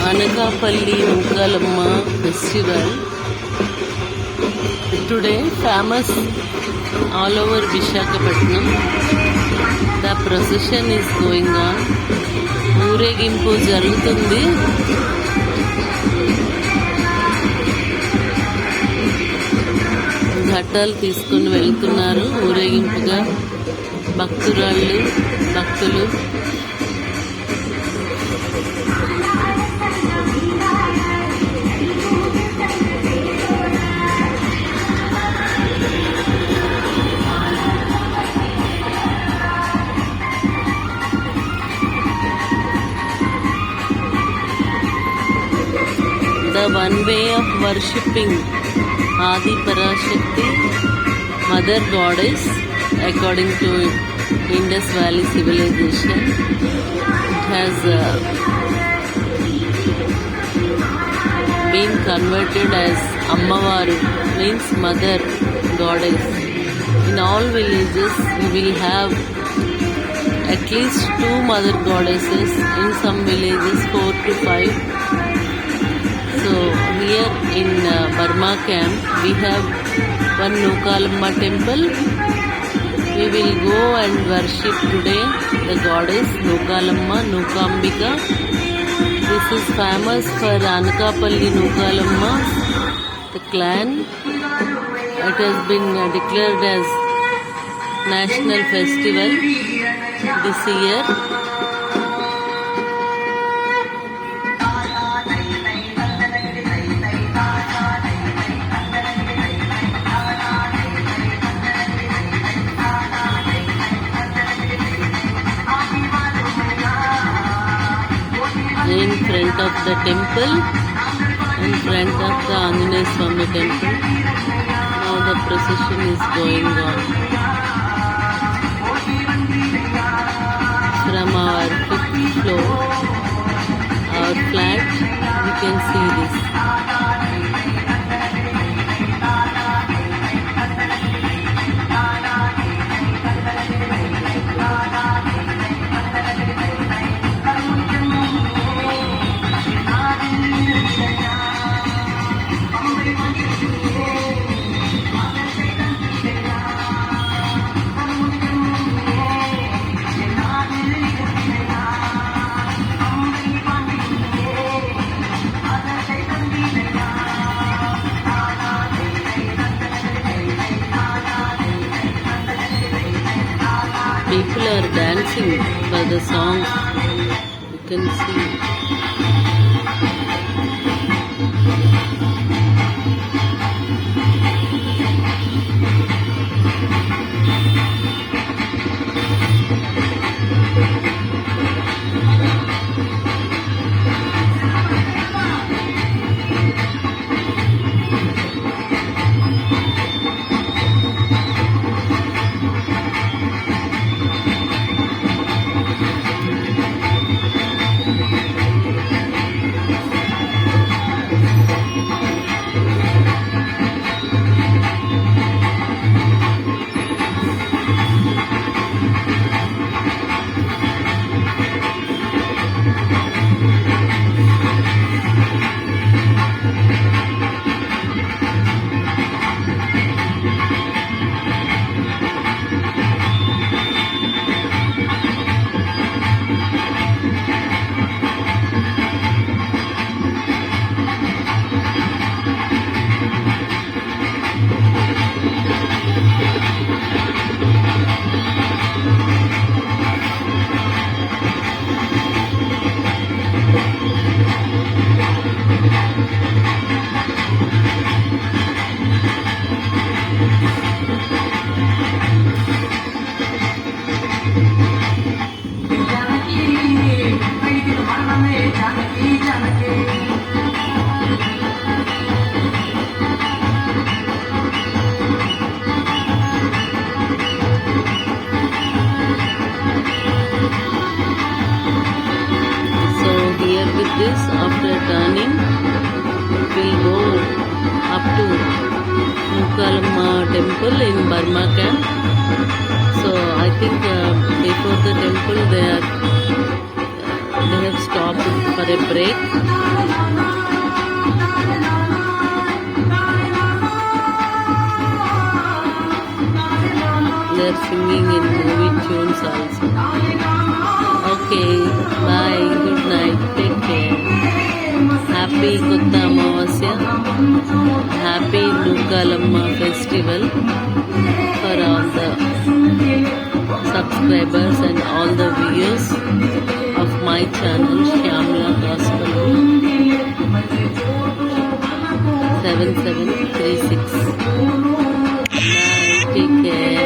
Anakapalli Nookalamma festival today famous all over Visakhapatnam. The procession is going on. ఊరేగింపు జరుగుతుంది. ఘట్టాలు తీసుకుని వెళ్తున్నారు ఊరేగింపుగా భక్తులు. The one way of worshipping Adi Parashakti, Mother Goddess, according to Indus Valley civilization, it has been converted as Ammavaru, means Mother Goddess. In all villages, we will have at least 2 Mother Goddesses, in some villages 4 to 5. So here in Burma camp we have one Nookalamma temple. We will go and worship today the goddess Nookalamma, Nookambika. This is famous for Anakapalli Nookalamma, the clan. It has been declared as national festival this year. In front of the temple, in front of the Anjaneya Swami temple. Now the procession is going on. From our 5th floor, our flat, we can see this. People are dancing for the song. You can see. this, after turning, it will go up to Nookalamma temple in Burma camp. So I think before the temple they are They have stopped for a break. They are singing in movie tunes also. Okay, bye, good night, take care. Happy Kotta Amavasya, happy Nukalamma festival for all the subscribers and all the viewers of my channel Shyamla Gospel 7736. Bye, take care.